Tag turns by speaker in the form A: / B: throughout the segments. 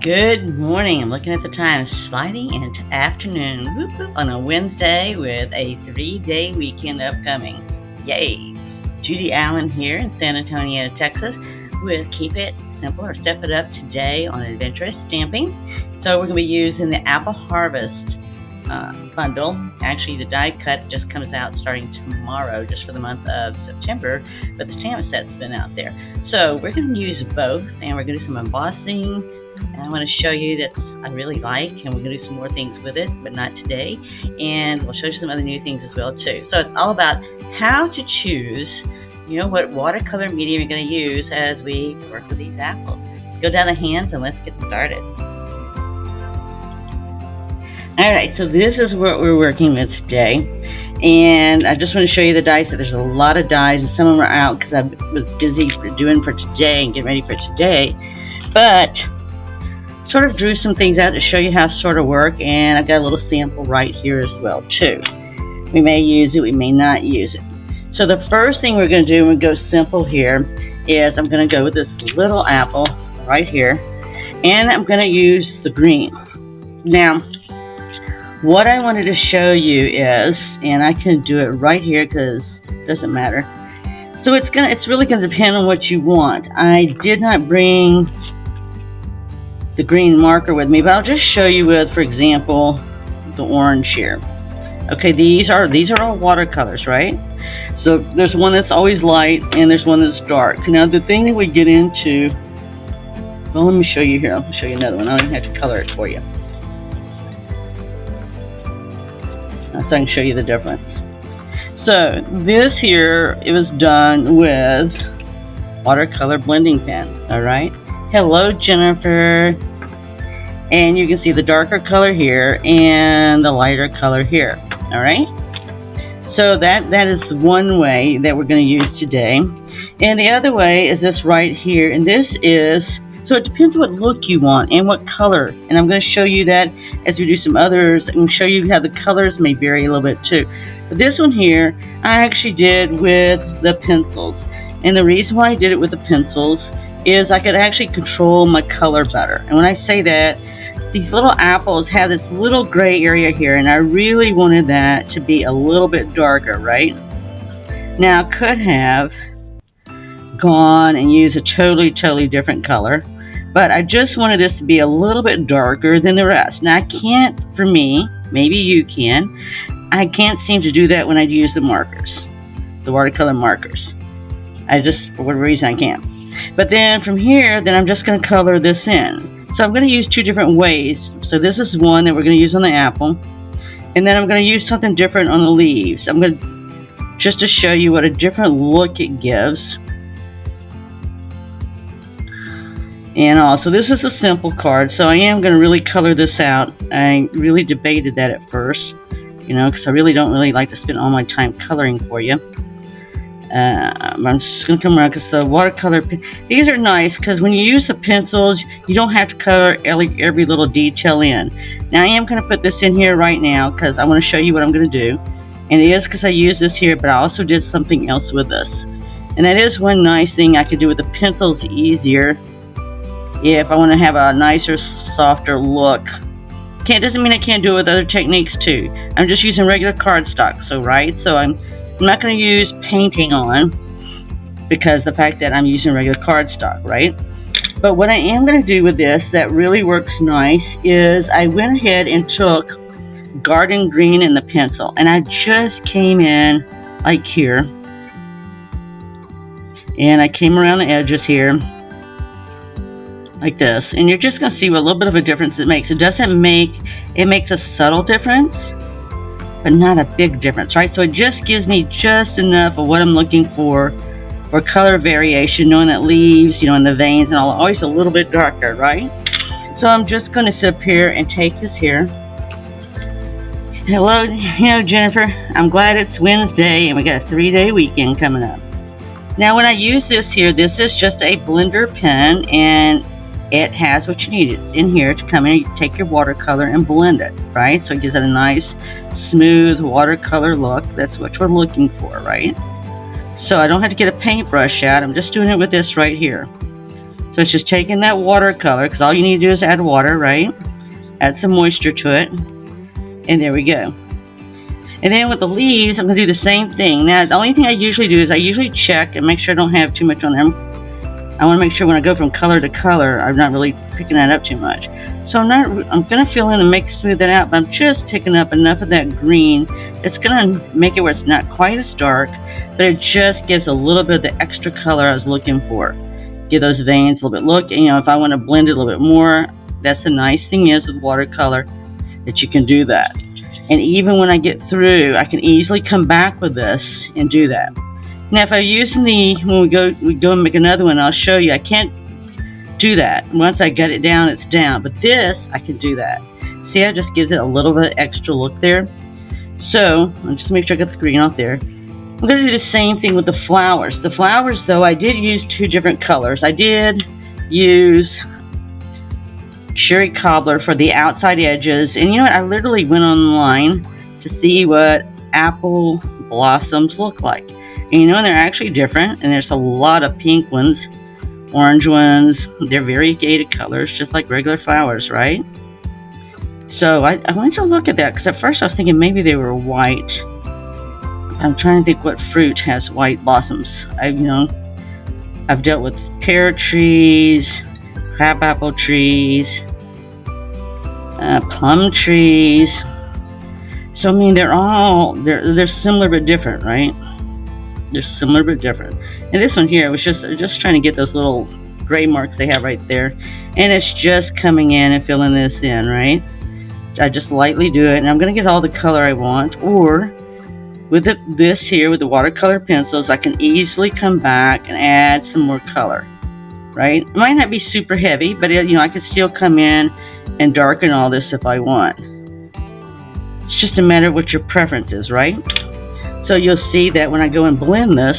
A: Good morning. I'm looking at the time, sliding into afternoon whoop, whoop, on a Wednesday with a 3-day weekend upcoming. Yay! Judy Allen here in San Antonio, Texas with Keep It Simple or Step It Up today on Adventurous Stamping. So we're going to be using the Apple Harvest bundle. Actually, the die cut just comes out starting tomorrow just for the month of September, but the stamp set's been out there. So we're going to use both, and we're going to do some embossing. And I want to show you that I really like, and we're going to do some more things with it, but not today. And we'll show you some other new things as well too. So it's all about how to choose, what watercolor medium you're going to use as we work with these apples. Let's go down the hands and let's get started. Alright, so this is what we're working with today. And I just want to show you the dies. So there's a lot of dies, and some of them are out because I was busy doing for today and getting ready for today. But sort of drew some things out to show you how to sort of work, and I've got a little sample right here as well too. We may use it, we may not use it. So the first thing we're going to do when we go simple here is I'm going to go with this little apple right here, and I'm going to use the green. Now what I wanted to show you is, and I can do it right here because it doesn't matter, so it's really going to depend on what you want. I did not bring the green marker with me, but I'll just show you with, for example, the orange here. Okay, these are all watercolors, right? So there's one that's always light and there's one that's dark. Now the thing that we get into, well, let me show you here. I'll show you another one. I don't even have to color it for you, so I can show you the difference. So this here, it was done with watercolor blending pen. All right. Hello, Jennifer. And you can see the darker color here and the lighter color here. All right. So that is one way that we're going to use today. And the other way is this right here. And this is, so it depends what look you want and what color. And I'm going to show you that as we do some others, and show you how the colors may vary a little bit too. But this one here, I actually did with the pencils. And the reason why I did it with the pencils is I could actually control my color better. And when I say that, these little apples have this little gray area here, and I really wanted that to be a little bit darker, right? Now I could have gone and used a totally different color, but I just wanted this to be a little bit darker than the rest. Now I can't, for me, maybe you can, I can't seem to do that when I use the markers, the watercolor markers. I just, for whatever reason, I can't. But then from here, then I'm just going to color this in. So I'm going to use two different ways. So this is one that we're going to use on the apple. And then I'm going to use something different on the leaves. I'm going to, just to show you what a different look it gives. And also, this is a simple card. So I am going to really color this out. I really debated that at first, because I really don't like to spend all my time coloring for you. I'm just going to come around because the watercolor, these are nice because when you use the pencils, you don't have to color every little detail in. Now I am going to put this in here right now because I want to show you what I'm going to do. And it is because I use this here, but I also did something else with this. And that is one nice thing I could do with the pencils easier if I want to have a nicer, softer look. Doesn't mean I can't do it with other techniques too. I'm just using regular cardstock, so I'm not going to use painting on because the fact that I'm using regular cardstock, right? But what I am going to do with this that really works nice is I went ahead and took garden green in the pencil, and I just came in like here, and I came around the edges here like this, and you're just going to see what a little bit of a difference it makes. It makes a subtle difference, but not a big difference, right? So it just gives me just enough of what I'm looking for color variation, knowing that leaves, in the veins and all, always a little bit darker, right? So I'm just going to sit up here and take this here. Hello, Jennifer. I'm glad it's Wednesday and we got a 3-day weekend coming up. Now when I use this here, this is just a blender pen, and it has what you need. It's in here to come in, you take your watercolor and blend it, right? So it gives it a nice smooth watercolor look. That's what we're looking for, right? So I don't have to get a paintbrush out. I'm just doing it with this right here. So it's just taking that watercolor, because all you need to do is add water, right? Add some moisture to it. And there we go. And then with the leaves, I'm going to do the same thing. Now, the only thing I usually do is I usually check and make sure I don't have too much on them. I want to make sure when I go from color to color, I'm not really picking that up too much. So I'm going to fill in and smooth that out, but I'm just picking up enough of that green. It's going to make it where it's not quite as dark, but it just gives a little bit of the extra color I was looking for. Give those veins a little bit look. And, if I want to blend it a little bit more, that's the nice thing is with watercolor that you can do that. And even when I get through, I can easily come back with this and do that. Now, if I'm using when we go and make another one, I'll show you. I can't do that. Once I get it down, it's down. But this, I can do that. See, it just gives it a little bit extra look there. So, I'll just make sure I got the green off there. I'm going to do the same thing with the flowers. The flowers, though, I did use two different colors. I did use Sherry Cobbler for the outside edges. And you know what? I literally went online to see what apple blossoms look like. And they're actually different. And there's a lot of pink ones, orange ones. They're variegated colors, just like regular flowers, right? So I went to look at that because at first I was thinking maybe they were white. I'm trying to think what fruit has white blossoms. I've dealt with pear trees, crabapple trees, plum trees. So they're similar but different, right? They're similar but different. And this one here was just trying to get those little gray marks they have right there, and it's just coming in and filling this in, right? I just lightly do it, and I'm going to get all the color I want. Or with this here with the watercolor pencils, I can easily come back and add some more color, right? It might not be super heavy, but I can still come in and darken all this if I want. It's just a matter of what your preference is, right? So you'll see that when I go and blend this,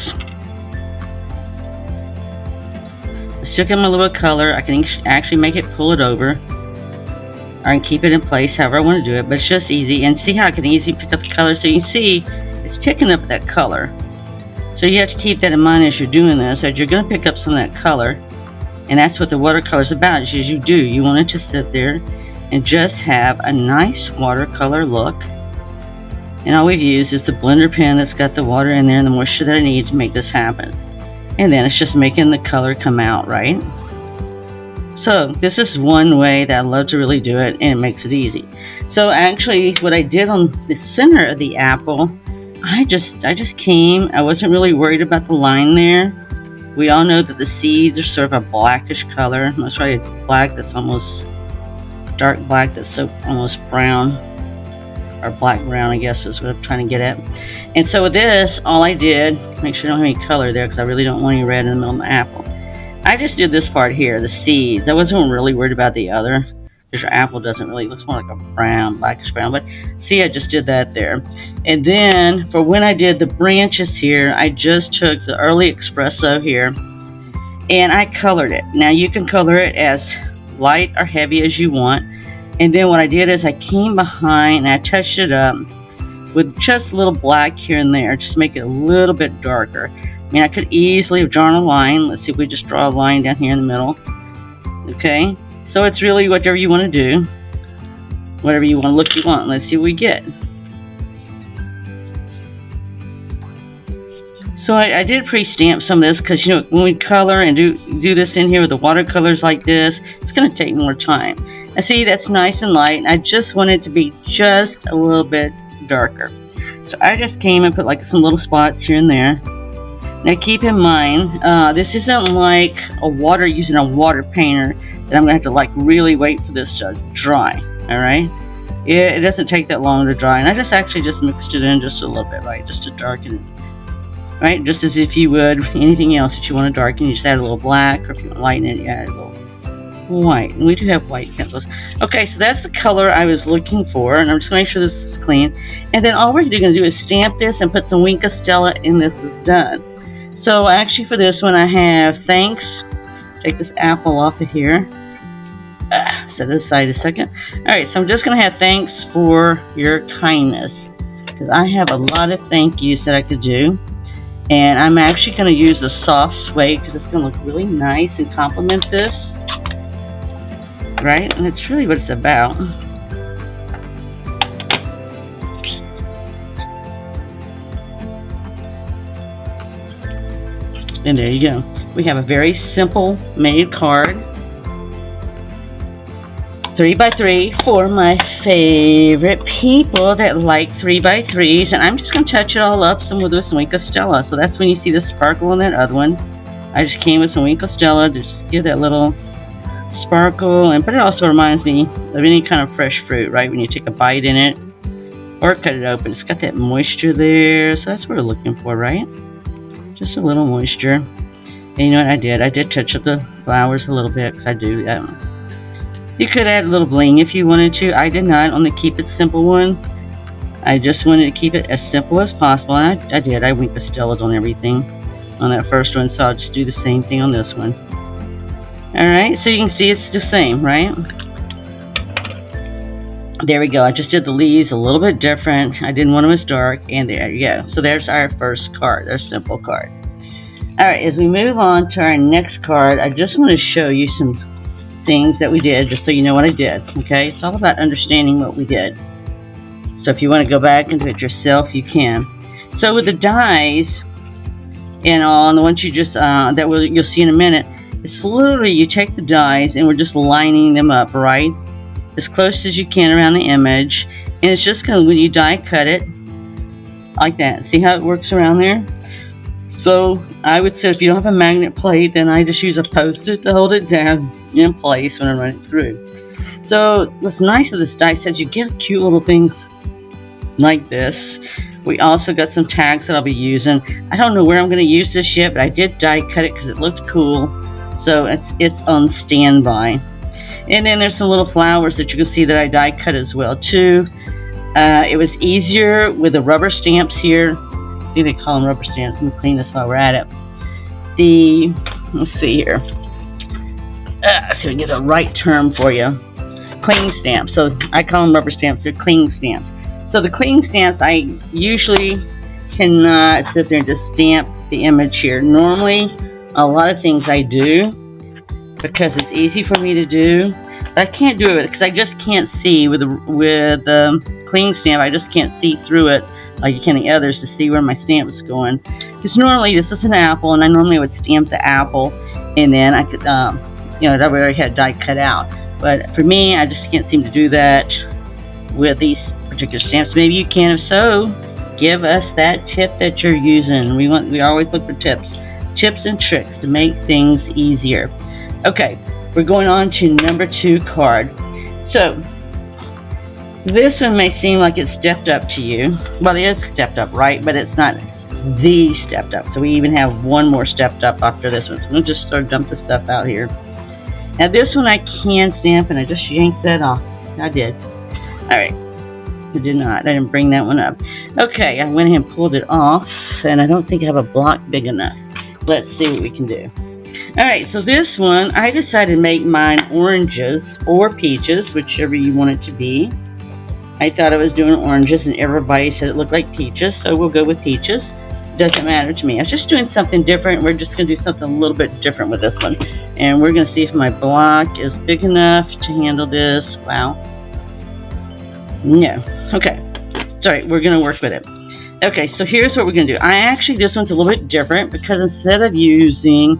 A: I still give them a little color. I can actually make it, pull it over, or I can keep it in place however I want to do it, but it's just easy. And see how I can easily pick up the color. So you can see it's picking up that color. So you have to keep that in mind as you're doing this, that you're going to pick up some of that color. And that's what the watercolor is about, is you want it to sit there and just have a nice watercolor look. And all we've used is the blender pen that's got the water in there and the moisture that I need to make this happen. And then it's just making the color come out, right? So this is one way that I love to really do it, and it makes it easy. So actually what I did on the center of the apple, I just came, I wasn't really worried about the line there. We all know that the seeds are sort of a blackish color. I'm going to try a black that's almost dark black, that's so almost brown, or black brown, I guess is what I'm trying to get at. And so with this, all I did, make sure I don't have any color there because I really don't want any red in the middle of my apple. I just did this part here, the seeds. I wasn't really worried about the other, because your apple doesn't really, looks more like a brown, blackish brown. But see, I just did that there. And then for when I did the branches here, I just took the early espresso here and I colored it. Now you can color it as light or heavy as you want. And then what I did is I came behind and I touched it up with just a little black here and there, just make it a little bit darker. I mean, I could easily have drawn a line. Let's see if we just draw a line down here in the middle. Okay, so it's really whatever you want to do, whatever you want to look you want. Let's see what we get. So I did pre-stamp some of this because, when we color and do this in here with the watercolors like this, it's going to take more time. And see, that's nice and light. I just want it to be just a little bit darker. So I just came and put like some little spots here and there. Now keep in mind, this isn't like using a water painter that I'm going to have to like really wait for this to dry, alright? It doesn't take that long to dry, and I just mixed it in just a little bit, right, just to darken it. Right, just as if you would anything else that you want to darken, you just add a little black, or if you want to lighten it, you add a little white. And we do have white pencils. Okay, so that's the color I was looking for, and I'm just going to make sure this is clean. And then all we're going to do is stamp this and put some Wink of Stella, and this is done. So actually for this one I have thanks. Take this apple off of here. Set it aside a second. Alright, so I'm just going to have thanks for your kindness, because I have a lot of thank yous that I could do. And I'm actually going to use a soft suede because it's going to look really nice and complement this. Right? And that's really what it's about. And there you go. We have a very simple made card. 3x3 for my favorite people that like 3x3s. And I'm just going to touch it all up some with this Wink of Stella. So that's when you see the sparkle on that other one. I just came with some Wink of Stella to just give that little sparkle. But it also reminds me of any kind of fresh fruit, right? When you take a bite in it or cut it open. It's got that moisture there. So that's what we're looking for, right? Just a little moisture. And you know what I did? I did touch up the flowers a little bit because I do that. You could add a little bling if you wanted to. I did not on the Keep It Simple one. I just wanted to keep it as simple as possible. And I did. I Wink the Stellas on everything on that first one. So I'll just do the same thing on this one. Alright, so you can see it's the same, right? There we go. I just did the leaves a little bit different. I didn't want them as dark. And there you go. So there's our first card, our simple card. Alright, as we move on to our next card, I just want to show you some things that we did, just so you know what I did. Okay, it's all about understanding what we did. So if you want to go back and do it yourself, you can. So with the dies and all, and the ones you just you'll see in a minute, it's literally you take the dies and we're just lining them up, right, as close as you can around the image, and it's just going to, when you die cut it like that. See how it works around there? So I would say if you don't have a magnet plate, then I just use a Post-it to hold it down in place when I run it through. So what's nice with this die set, you get cute little things like this. We also got some tags that I'll be using. I don't know where I'm going to use this yet, but I did die cut it because it looked cool. So it's on standby. And then there's some little flowers that you can see that I die cut as well too. It was easier with the rubber stamps here. See, they call them rubber stamps. Let me clean this while we're at it. Let's see here. So we can get the right term for you. Cling stamps. So I call them rubber stamps. They're cling stamps. So the cling stamps, I usually cannot sit there and just stamp the image here. Normally, a lot of things I do because it's easy for me to do. But I can't do it because I just can't see with the cling stamp. I just can't see through it like you can the others to see where my stamp is going. Because normally this is an apple, and I normally would stamp the apple, and then I could, that way I already had die cut out. But for me, I just can't seem to do that with these particular stamps. Maybe you can. If so, give us that tip that you're using. We always look for tips and tricks to make things easier. Okay, we're going on to number 2 card. So this one may seem like it's stepped up to you. Well, it is stepped up, right? But it's not the stepped up. So we even have one more stepped up after this one. So we'll just start dump the stuff out here. Now this one I can stamp, and I just yanked that off. I did. Alright. I did not. I didn't bring that one up. Okay, I went ahead and pulled it off, and I don't think I have a block big enough. Let's see what we can do. Alright, so this one, I decided to make mine oranges or peaches, whichever you want it to be. I thought I was doing oranges, and everybody said it looked like peaches, so we'll go with peaches. Doesn't matter to me. I was just doing something different. We're just going to do something a little bit different with this one. And we're going to see if my block is big enough to handle this. Wow. No. Okay. Sorry, we're going to work with it. Okay, so here's what we're going to do. This one's a little bit different because instead of using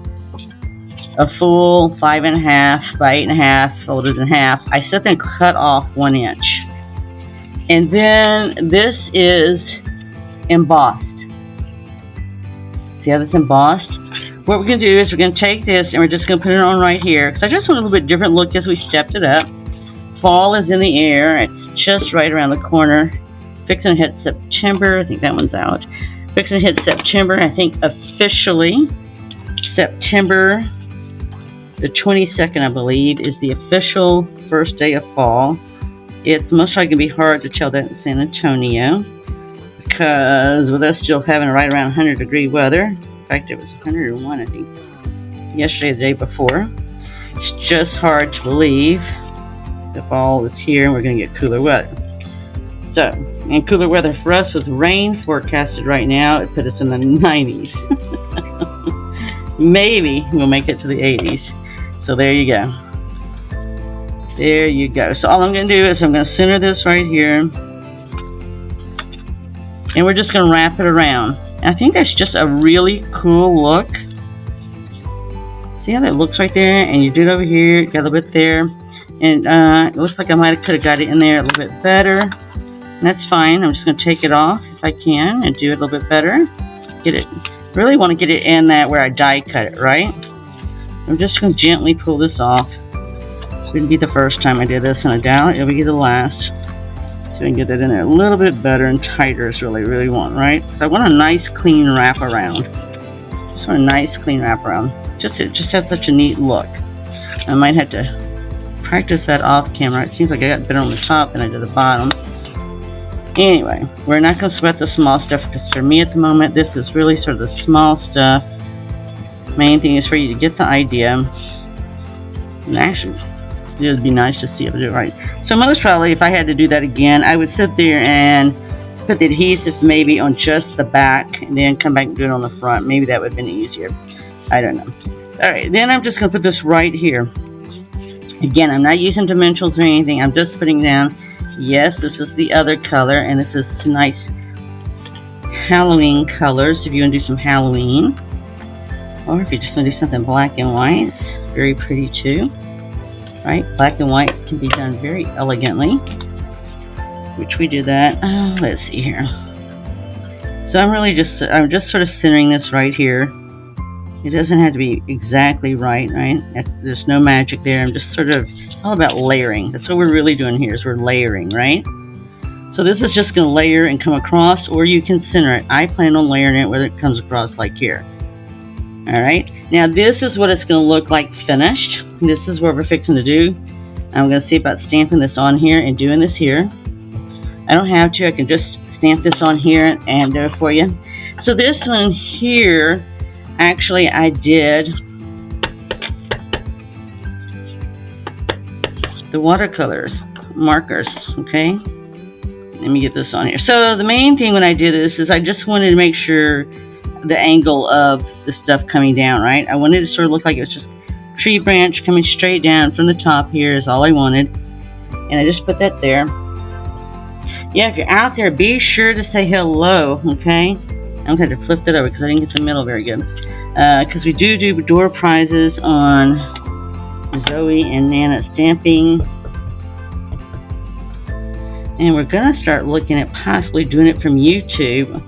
A: a full 5.5 by 8.5 folded in half, I set and cut off 1 inch. And then this is embossed. See how that's embossed? What we're going to do is we're going to take this and we're just going to put it on right here. Because I just want a little bit different look as we stepped it up. Fall is in the air. It's just right around the corner. Fixing to hit September. I think that one's out. Fixing to hit September. I think officially September the 22nd, I believe, is the official first day of fall. It's most likely going to be hard to tell that in San Antonio because with us still having right around 100-degree weather. In fact, it was 101, I think, yesterday, the day before. It's just hard to believe the fall is here and we're going to get cooler weather. So, and cooler weather for us with rain forecasted right now. It put us in the 90s. Maybe we'll make it to the 80s. So there you go. There you go. So all I'm going to do is I'm going to center this right here. And we're just going to wrap it around. And I think that's just a really cool look. See how that looks right there? And you do it over here, got a little bit there. And it looks like I could have got it in there a little bit better. And that's fine. I'm just going to take it off if I can and do it a little bit better. Get it. Really want to get it in that where I die cut it, right? I'm just going to gently pull this off. It wouldn't be the first time I did this, and I doubt it'll be the last. So I can get that in there a little bit better and tighter is really, really want, right? So I want a nice clean wrap around. Just want a nice clean wrap around. It just has such a neat look. I might have to practice that off camera. It seems like I got better on the top than I did the bottom. Anyway, we're not going to sweat the small stuff because for me at the moment, this is really sort of the small stuff. Main thing is for you to get the idea. And actually, it would be nice to see if I do it right. So most probably, if I had to do that again, I would sit there and put the adhesives maybe on just the back and then come back and do it on the front. Maybe that would have been easier. I don't know. Alright, then I'm just going to put this right here. Again, I'm not using dimensionals or anything. I'm just putting down, yes, this is the other color, and this is nice Halloween colors if you want to do some Halloween. Or if you just want to do something black and white, it's very pretty too. Right? Black and white can be done very elegantly. Which we do that. Let's see here. So I'm just sort of centering this right here. It doesn't have to be exactly right? There's no magic there. I'm just sort of all about layering. That's what we're really doing here is we're layering, right? So this is just going to layer and come across, or you can center it. I plan on layering it where it comes across like here. Alright, now this is what it's going to look like finished. This is what we're fixing to do. I'm going to see about stamping this on here and doing this here. I don't have to. I can just stamp this on here and do it for you. So this one here, actually I did the watercolors, markers, okay? Let me get this on here. So the main thing when I did this is I just wanted to make sure the angle of the stuff coming down, right? I wanted it to sort of look like it was just a tree branch coming straight down from the top here is all I wanted. And I just put that there. Yeah, if you're out there, be sure to say hello, okay? I'm going to flip that over because I didn't get the middle very good. Because we do door prizes on Zoe and Nana Stamping. And we're going to start looking at possibly doing it from YouTube.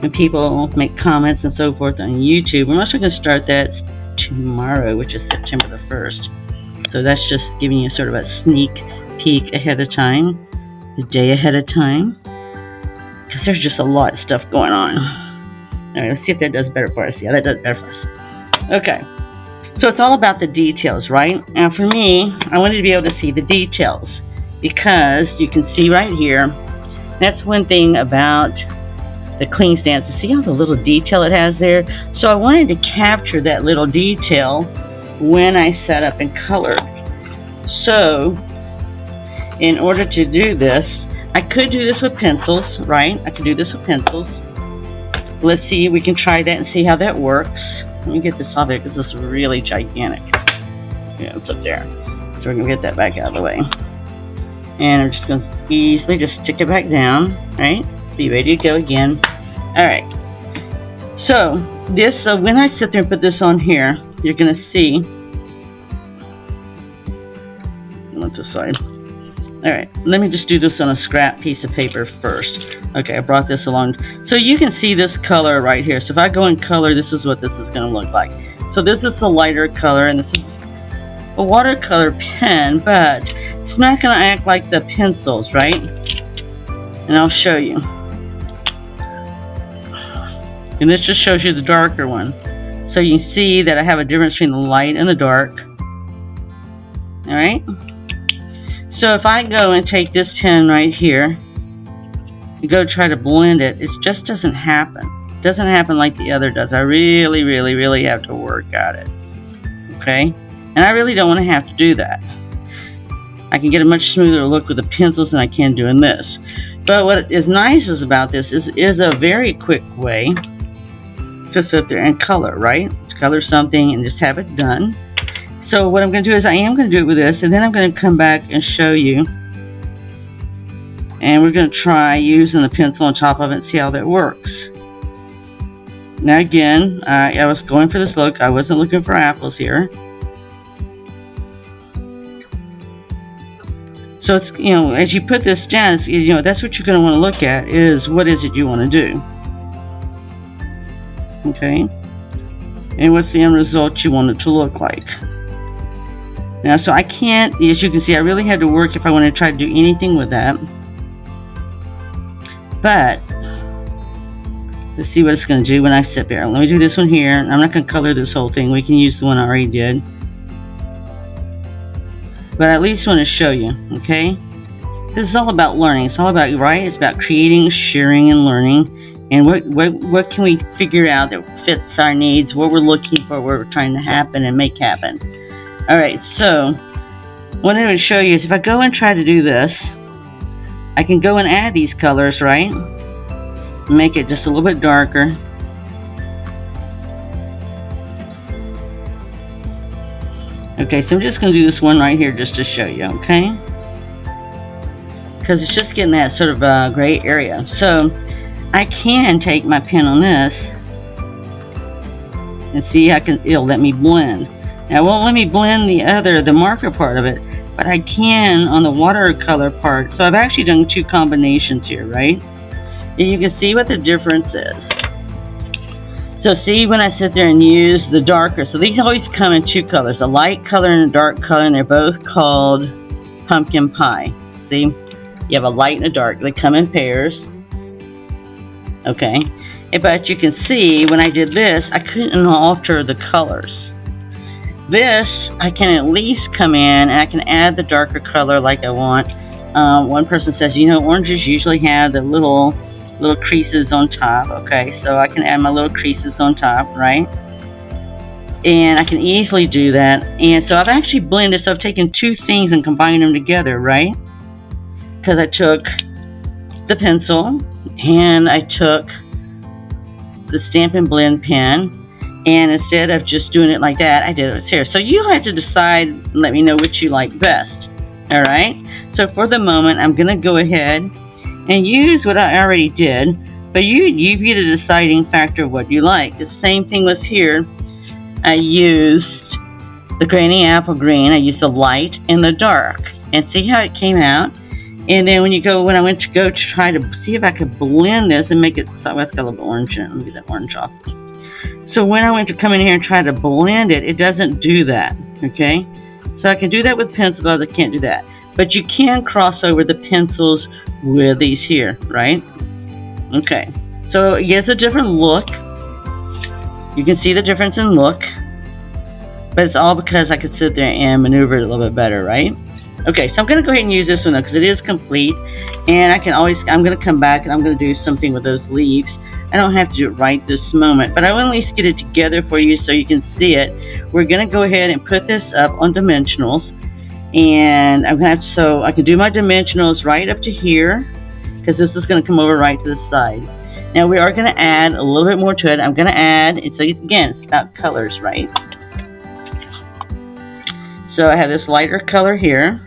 A: When people make comments and so forth on YouTube. We're also going to start that tomorrow, which is September the 1st. So that's just giving you sort of a sneak peek ahead of time. The day ahead of time. Because there's just a lot of stuff going on. Alright, let's see if that does better for us. Yeah, that does better for us. Okay. So it's all about the details, right? Now for me, I wanted to be able to see the details. Because you can see right here, that's one thing about the clean stamps. To see all the little detail it has there. So I wanted to capture that little detail when I set up and colored. So, in order to do this, I could do this with pencils, right? I could do this with pencils. Let's see, we can try that and see how that works. Let me get this off there because this is really gigantic. Yeah, it's up there. So we're going to get that back out of the way. And I'm just going to easily just stick it back down, right? Be ready to go again. Alright. So, this, when I sit there and put this on here, you're going to see. What's this side? Alright, let me just do this on a scrap piece of paper first. Okay, I brought this along. So you can see this color right here. So if I go in color, this is what this is going to look like. So this is the lighter color, and this is a watercolor pen, but it's not going to act like the pencils, right? And I'll show you. And this just shows you the darker one. So you can see that I have a difference between the light and the dark. Alright? So if I go and take this pen right here, and go try to blend it, it just doesn't happen. It doesn't happen like the other does. I really, really, really have to work at it. Okay? And I really don't want to have to do that. I can get a much smoother look with the pencils than I can doing this. But what is nice is about this is a very quick way to sit there and color, right? Color something and just have it done. So what I'm going to do is I am going to do it with this, and then I'm going to come back and show you. And we're going to try using the pencil on top of it and see how that works. Now again, I was going for this look. I wasn't looking for apples here. So it's, you know, as you put this down, it's, you know, that's what you're going to want to look at is what is it you want to do. Okay. And what's the end result you want it to look like. Now, so I can't, as you can see, I really had to work if I want to try to do anything with that. But let's see what it's going to do when I sit there. Let me do this one here. I'm not going to color this whole thing. We can use the one I already did. But I at least want to show you, okay? This is all about learning. It's all about, right? It's about creating, sharing, and learning. And what can we figure out that fits our needs, what we're looking for, what we're trying to happen and make happen. Alright, so what I'm going to show you is if I go and try to do this, I can go and add these colors, right? Make it just a little bit darker. Okay, so I'm just going to do this one right here just to show you, okay? Because it's just getting that sort of gray area. So I can take my pen on this and see it'll let me blend. Now it won't let me blend the marker part of it, but I can on the watercolor part. So I've actually done two combinations here, right? And you can see what the difference is. So see when I sit there and use the darker, so these always come in two colors, a light color and a dark color, and they're both called pumpkin pie. See? You have a light and a dark. They come in pairs. Okay? But you can see when I did this, I couldn't alter the colors. This, I can at least come in and I can add the darker color like I want. One person says, you know, oranges usually have the little creases on top. Okay, so I can add my little creases on top, right? And I can easily do that. And so I've actually blended, so I've taken two things and combined them together, right? Because I took the pencil and I took the Stampin' Blend pen, and instead of just doing it like that, I did it here. So you have to decide and let me know which you like best. Alright, so for the moment I'm going to go ahead and use what I already did, but you be the deciding factor of what you like. The same thing was here. I used the Granny Apple Green, I used the light and the dark, and see how it came out. And then when I went to go try to see if I could blend this and make it, so it's got a little orange in it. Let me get that orange off. So when I went to come in here and try to blend it, it doesn't do that, okay? So I can do that with pencils, but I can't do that. But you can cross over the pencils with these here, right? Okay, so it gives a different look. You can see the difference in look, but it's all because I could sit there and maneuver it a little bit better, right? Okay, so I'm going to go ahead and use this one because it is complete, and I'm going to come back and I'm going to do something with those leaves. I don't have to do it right this moment, but I will at least get it together for you so you can see it. We're going to go ahead and put this up on dimensionals, and I'm going to have so I can do my dimensionals right up to here because this is going to come over right to the side. Now we are going to add a little bit more to it. I'm going to add, so again, it's about colors, right? So I have this lighter color here.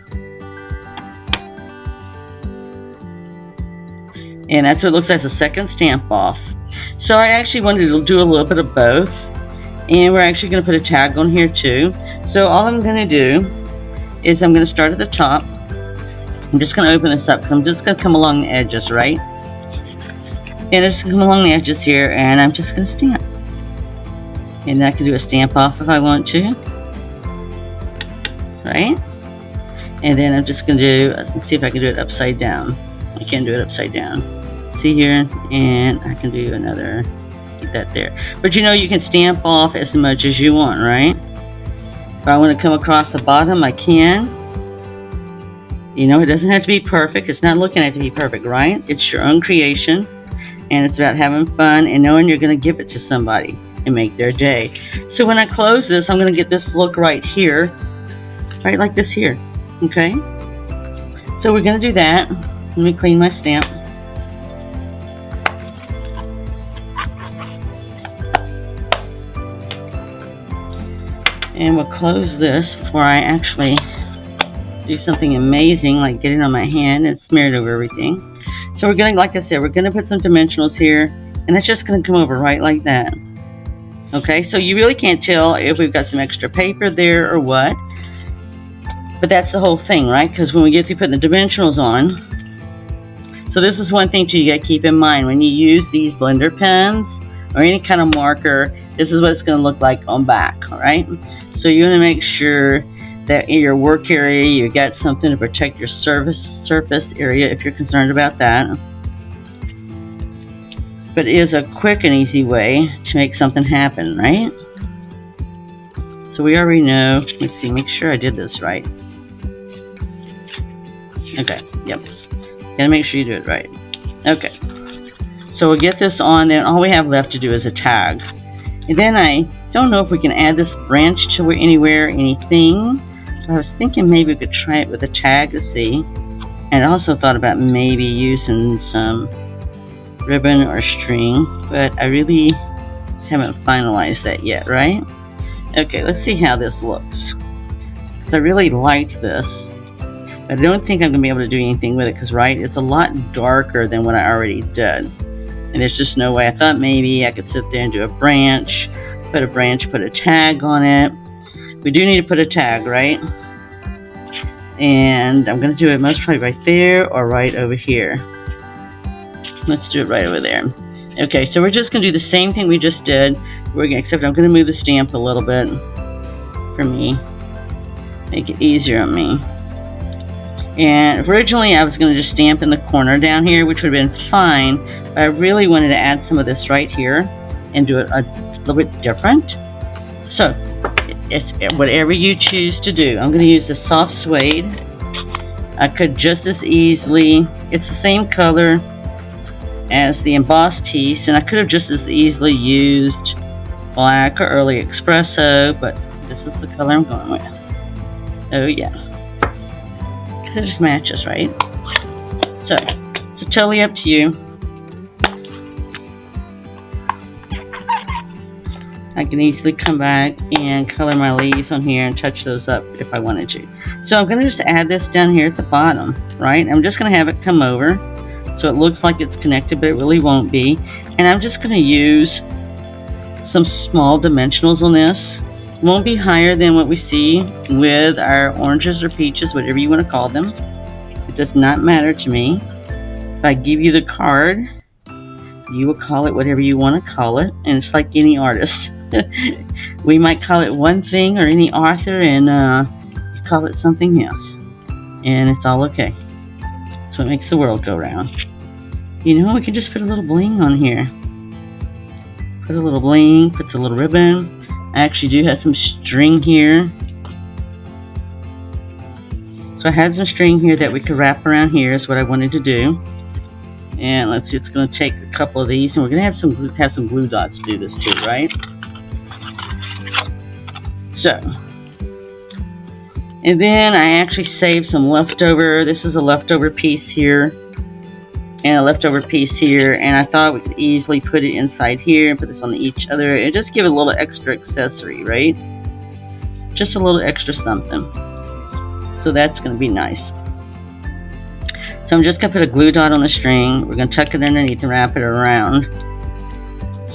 A: And that's what it looks like, the second stamp off. So I actually wanted to do a little bit of both. And we're actually going to put a tag on here too. So all I'm going to do is I'm going to start at the top. I'm just going to open this up because I'm just going to come along the edges, right? And it's come along the edges here, and I'm just going to stamp. And I can do a stamp off if I want to. Right? And then I'm just going to do, let's see if I can do it upside down. I can't do it upside down. See here, and I can do another, get that there. But you know, you can stamp off as much as you want, right? If I want to come across the bottom, I can. You know, it doesn't have to be perfect. It's not looking at it to be perfect, right? It's your own creation, and it's about having fun and knowing you're going to give it to somebody and make their day. So when I close this, I'm going to get this look right here, right like this here, okay? So we're going to do that. Let me clean my stamp. And we'll close this before I actually do something amazing like get it on my hand and smear it over everything. So we're going to, like I said, we're going to put some dimensionals here, and it's just going to come over right like that. Okay, so you really can't tell if we've got some extra paper there or what. But that's the whole thing, right? Because when we get to putting the dimensionals on, so this is one thing too you got to keep in mind. When you use these blender pens or any kind of marker, this is what it's going to look like on back, all right? So you want to make sure that in your work area, you got something to protect your surface area if you're concerned about that. But it is a quick and easy way to make something happen, right? So we already know. Let's see, make sure I did this right. Okay, yep. Gotta make sure you do it right. Okay. So we'll get this on, then all we have left to do is a tag. And then I don't know if we can add this branch to anywhere, anything. So I was thinking maybe we could try it with a tag to see. And I also thought about maybe using some ribbon or string, but I really haven't finalized that yet, right? Okay, let's see how this looks. So I really like this, but I don't think I'm going to be able to do anything with it because, right, it's a lot darker than what I already did. And there's just no way. I thought maybe I could sit there and do a branch, put a tag on it. We do need to put a tag, right? And I'm going to do it most probably right there or right over here. Let's do it right over there. Okay, so we're just going to do the same thing we just did. Except I'm going to move the stamp a little bit for me. Make it easier on me. And originally I was going to just stamp in the corner down here, which would have been fine. But I really wanted to add some of this right here and do it a little bit different. So, it's whatever you choose to do. I'm going to use the soft suede. I could just as easily, it's the same color as the embossed piece, and I could have just as easily used black or early espresso, but this is the color I'm going with. Oh yeah. It just matches, right? So, it's totally up to you. I can easily come back and color my leaves on here and touch those up if I wanted to. So I'm going to just add this down here at the bottom, right? I'm just going to have it come over so it looks like it's connected, but it really won't be. And I'm just going to use some small dimensionals on this. It won't be higher than what we see with our oranges or peaches, whatever you want to call them. It does not matter to me. If I give you the card, you will call it whatever you want to call it, and it's like any artist. We might call it one thing, or any author, and you call it something else, and it's all okay. That's what makes the world go round. You know, we can just put a little bling on here. Put a little bling, put a little ribbon. I actually do have some string here. So I had some string here that we could wrap around here is what I wanted to do. And let's see, it's going to take a couple of these, and we're going to have some glue dots to do this too, right? So, and then I actually saved some leftover. This is a leftover piece here, and a leftover piece here, and I thought we could easily put it inside here and put this on each other and just give it a little extra accessory, right? Just a little extra something. So that's going to be nice. So I'm just going to put a glue dot on the string. We're going to tuck it underneath and wrap it around.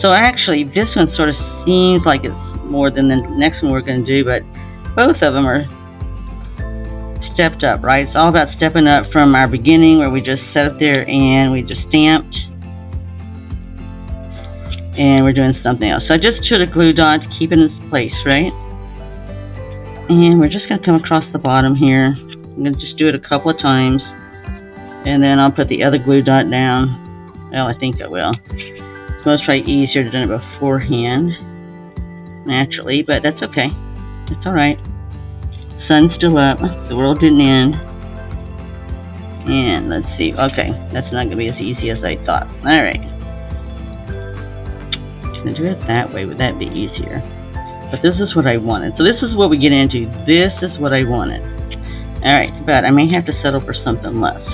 A: So actually, this one sort of seems like it's more than the next one we're going to do, but both of them are stepped up, right? It's all about stepping up from our beginning where we just sat up there and we just stamped. And we're doing something else. So I just put a glue dot to keep it in place, right? And we're just going to come across the bottom here. I'm going to just do it a couple of times. And then I'll put the other glue dot down. Well, I think I will. It's most probably easier to do it beforehand, naturally, but that's okay. It's alright. Sun's still up. The world didn't end. And let's see. Okay, that's not going to be as easy as I thought. Alright. I'm going to do it that way. Would that be easier? But this is what I wanted. So this is what we get into. This is what I wanted. Alright, but I may have to settle for something less.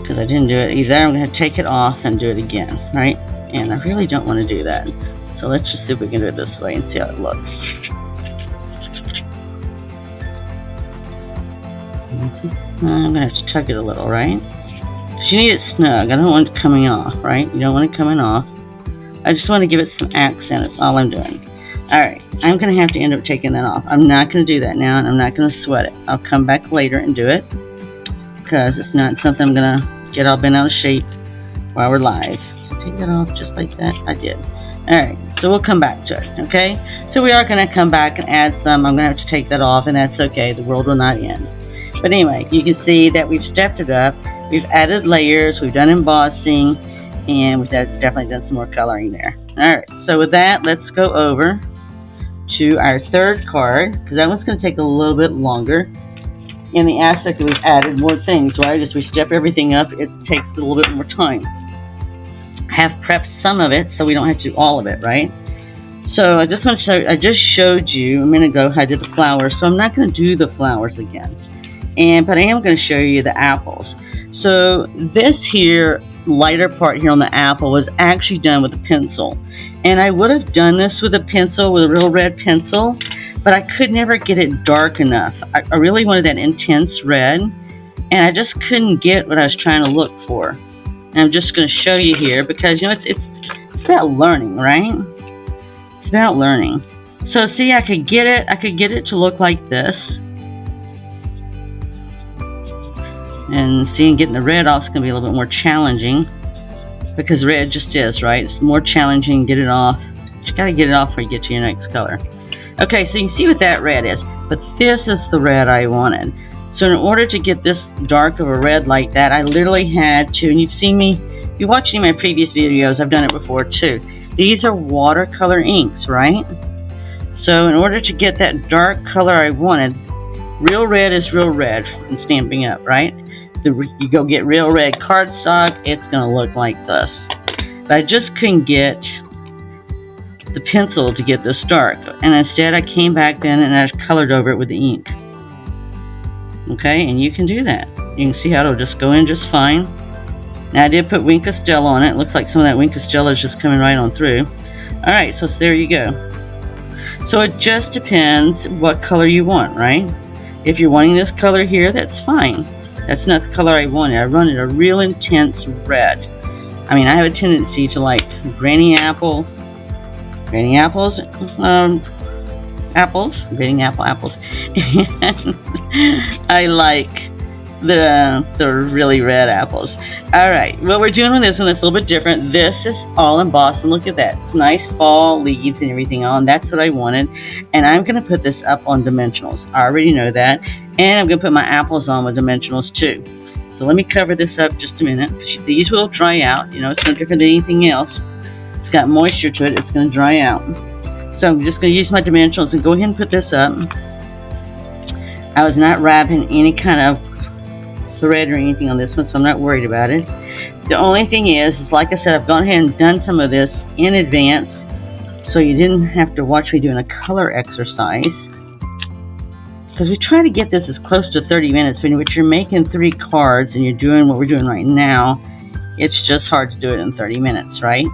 A: Because I didn't do it. Either I'm going to take it off and do it again, right? And I really don't want to do that. So let's just see if we can do it this way and see how it looks. I'm going to have to tug it a little, right? You need it snug. I don't want it coming off, right? You don't want it coming off. I just want to give it some accent. That's all I'm doing. Alright, I'm going to have to end up taking that off. I'm not going to do that now, and I'm not going to sweat it. I'll come back later and do it, because it's not something I'm going to get all bent out of shape while we're live. So take that off just like that. I did. Alright, so we'll come back to it, okay? So we are going to come back and add some. I'm going to have to take that off, and that's okay. The world will not end. But anyway, you can see that we've stepped it up. We've added layers, we've done embossing, and we've definitely done some more coloring there. Alright, so with that, let's go over to our third card, because that one's going to take a little bit longer. In the aspect that we've added more things, right? As we step everything up, it takes a little bit more time. I have prepped some of it, so we don't have to do all of it, right? So I just want to show, I just showed you a minute ago how I did the flowers, so I'm not going to do the flowers again. But I am going to show you the apples. So this here lighter part here on the apple was actually done with a pencil. And I would have done this with a pencil, with a real red pencil, but I could never get it dark enough. I really wanted that intense red, and I just couldn't get what I was trying to look for. And I'm just going to show you here because, you know, it's about learning, right? It's about learning. So see, I could get it to look like this. And seeing getting the red off is going to be a little bit more challenging because red just is, right? It's more challenging to get it off. You got to get it off before you get to your next color. Okay, so you can see what that red is, but this is the red I wanted. So in order to get this dark of a red like that, I literally had to, and you've seen me, if you watch any of my previous videos, I've done it before too. These are watercolor inks, right? So in order to get that dark color I wanted, real red is real red in Stampin' Up, right? You go get real red cardstock, it's going to look like this. But I just couldn't get the pencil to get this dark. And instead I came back then and I colored over it with the ink. Okay, and you can do that. You can see how it'll just go in just fine. Now I did put Wink of Stella on it. It looks like some of that Wink of Stella is just coming right on through. Alright, so there you go. So it just depends what color you want, right? If you're wanting this color here, that's fine. That's not the color I wanted. I wanted a real intense red. I mean, I have a tendency to like granny apples, and I like the really red apples. Alright, what we're doing on this one is a little bit different. This is all embossed, and look at that. It's nice fall leaves and everything on. That's what I wanted. And I'm going to put this up on dimensionals. I already know that. And I'm going to put my apples on with dimensionals too. So let me cover this up just a minute. These will dry out. You know, it's no different than anything else. It's got moisture to it. It's going to dry out. So I'm just going to use my dimensionals and go ahead and put this up. I was not wrapping any kind of thread or anything on this one, so I'm not worried about it. The only thing is like I said, I've gone ahead and done some of this in advance, so you didn't have to watch me doing a color exercise. Because we try to get this as close to 30 minutes, but you're making 3 cards and you're doing what we're doing right now, it's just hard to do it in 30 minutes, right?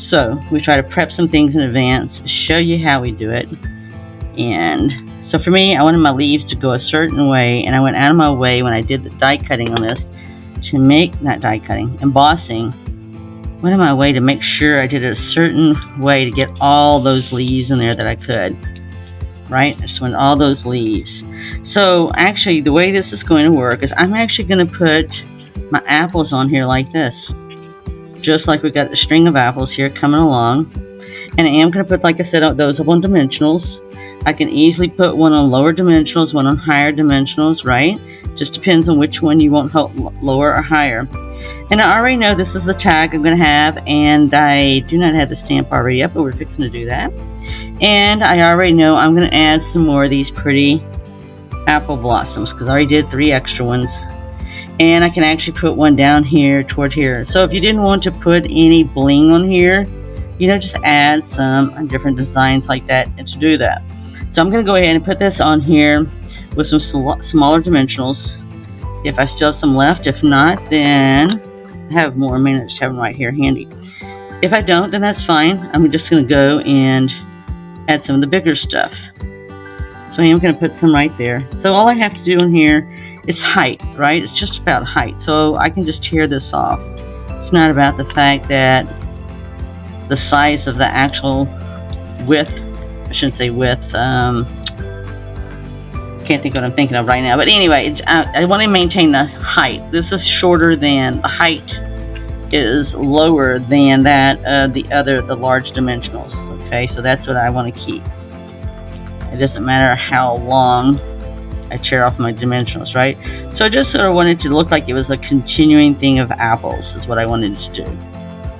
A: So we try to prep some things in advance, show you how we do it. And so for me, I wanted my leaves to go a certain way, and I went out of my way when I did the die cutting on this to make, not die cutting, embossing, went out of my way to make sure I did it a certain way to get all those leaves in there that I could. Right? I just want all those leaves. So actually the way this is going to work is I'm actually going to put my apples on here like this. Just like we got the string of apples here coming along. And I am going to put, like I said, those up on dimensionals. I can easily put one on lower dimensionals, one on higher dimensionals, right? Just depends on which one you want lower or higher. And I already know this is the tag I'm going to have, and I do not have the stamp already up, but we're fixing to do that. And I already know I'm going to add some more of these pretty apple blossoms because I already did 3 extra ones. And I can actually put one down here toward here. So if you didn't want to put any bling on here, you know, just add some different designs like that and to do that. So I'm going to go ahead and put this on here with some smaller dimensionals. If I still have some left. If not, then I have more. I may just have them right here handy. If I don't, then that's fine. I'm just going to go and add some of the bigger stuff. So I am going to put some right there. So all I have to do in here it's height, right? It's just about height. So I can just tear this off. It's not about the fact that the size of the actual width, I shouldn't say width, can't think of what I'm thinking of right now. But anyway, I want to maintain the height. This is shorter than, the height is lower than that of the large dimensionals. Okay, so that's what I want to keep. It doesn't matter how long I tear off my dimensionals, right? So I just sort of wanted to look like it was a continuing thing of apples is what I wanted to do.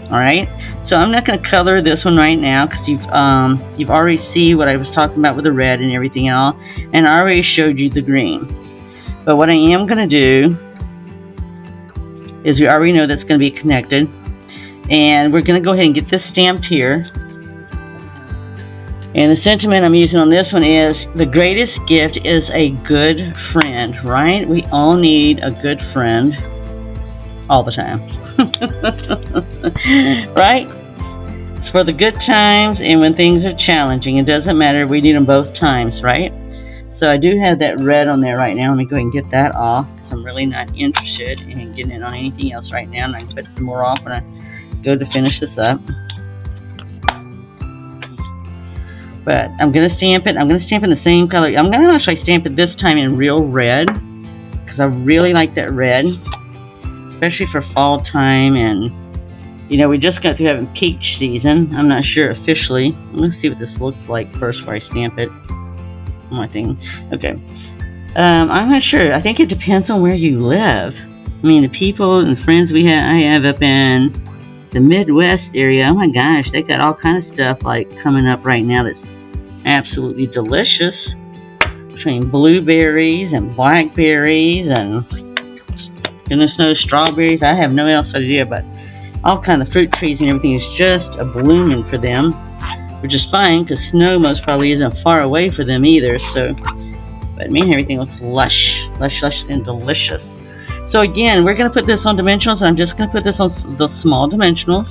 A: Alright, so I'm not going to color this one right now because you've already seen what I was talking about with the red and everything else, and I already showed you the green. But what I am going to do is we already know that's going to be connected, and we're going to go ahead and get this stamped here. And the sentiment I'm using on this one is, the greatest gift is a good friend, right? We all need a good friend all the time. Right? It's for the good times and when things are challenging. It doesn't matter. We need them both times, right? So I do have that red on there right now. Let me go ahead and get that off. I'm really not interested in getting it on anything else right now. And I can put some more off when I go to finish this up. But I'm going to stamp it. I'm going to stamp in the same color. I'm going to actually stamp it this time in real red, because I really like that red, especially for fall time. And, you know, we just got through having peach season. I'm not sure officially. Let's see what this looks like first before I stamp it on my thing. Okay. I'm not sure. I think it depends on where you live. I mean, the people and friends I have up in the Midwest area, oh my gosh, they got all kinds of stuff like coming up right now that's absolutely delicious. Between blueberries and blackberries and goodness knows strawberries. I have no else idea, but all kind of fruit trees and everything is just a blooming for them, which is fine because snow most probably isn't far away for them either. So, but me and everything looks lush and delicious. So again, we're going to put this on dimensionals. I'm just going to put this on the small dimensionals.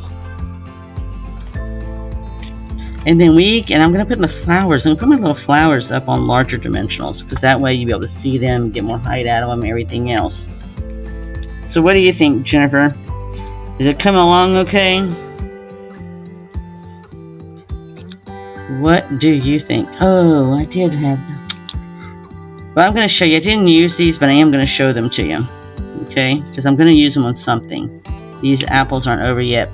A: And then I'm going to put the flowers. I'm going to put my little flowers up on larger dimensionals, because that way you'll be able to see them, get more height out of them, and everything else. So what do you think, Jennifer? Is it coming along okay? What do you think? Oh, I did have them. Well, I'm going to show you. I didn't use these, but I am going to show them to you. Okay? Because I'm going to use them on something. These apples aren't over yet.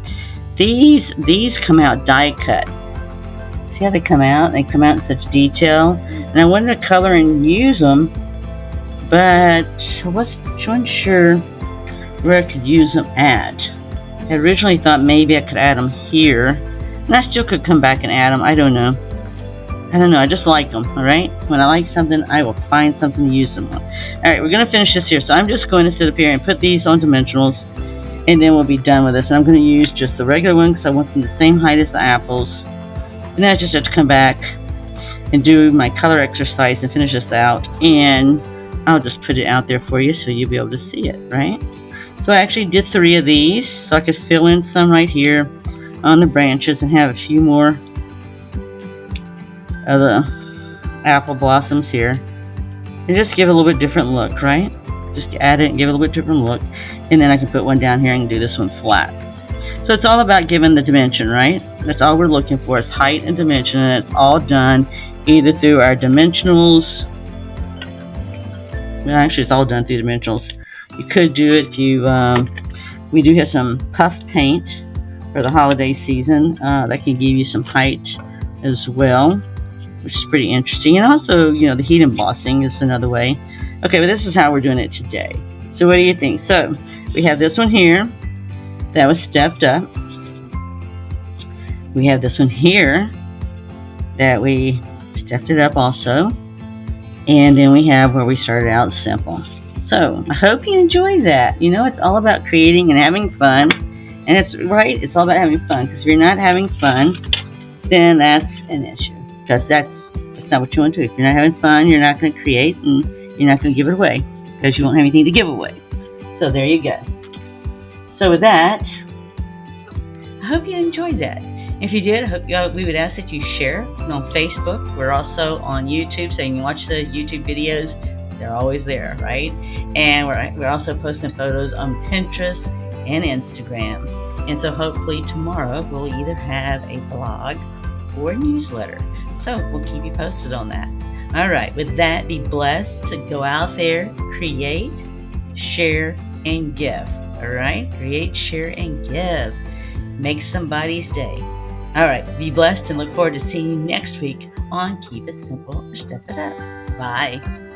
A: These come out die cut. See how they come out? They come out in such detail. And I wanted to color and use them, but I wasn't sure where I could use them at. I originally thought maybe I could add them here. And I still could come back and add them. I don't know. I just like them, alright? When I like something, I will find something to use them on. Alright, we're going to finish this here. So I'm just going to sit up here and put these on dimensionals, and then we'll be done with this. And I'm going to use just the regular one because I want them the same height as the apples. And then I just have to come back and do my color exercise and finish this out. And I'll just put it out there for you so you'll be able to see it, right? So I actually did 3 of these, so I could fill in some right here on the branches and have a few more of the apple blossoms here. And just give it a little bit different look, right? Just add it and give it a little bit different look. And then I can put one down here and do this one flat. So it's all about giving the dimension, right? That's all we're looking for is height and dimension, and it's all done either through our dimensionals. Well, actually, it's all done through dimensionals. You could do it if you, we do have some puff paint for the holiday season. That can give you some height as well, which is pretty interesting. And also, you know, the heat embossing is another way. Okay, but this is how we're doing it today. So what do you think? So we have this one here that was stepped up. We have this one here that we stepped it up also. And then we have where we started out simple. So I hope you enjoy that. You know, it's all about creating and having fun. And it's right, it's all about having fun. Because if you're not having fun, then that's an issue. Because that's not what you want to do. If you're not having fun, you're not going to create, and you're not going to give it away. Because you won't have anything to give away. So there you go. So with that, I hope you enjoyed that. If you did, we would ask that you share it on Facebook. We're also on YouTube, so you can watch the YouTube videos. They're always there, right? And we're also posting photos on Pinterest and Instagram. And so hopefully tomorrow we'll either have a blog or a newsletter. So we'll keep you posted on that. All right, with that, be blessed to go out there, create, share, and give. All right, create, share, and give. Make somebody's day. All right, be blessed and look forward to seeing you next week on Keep It Simple or Step It Up. Bye.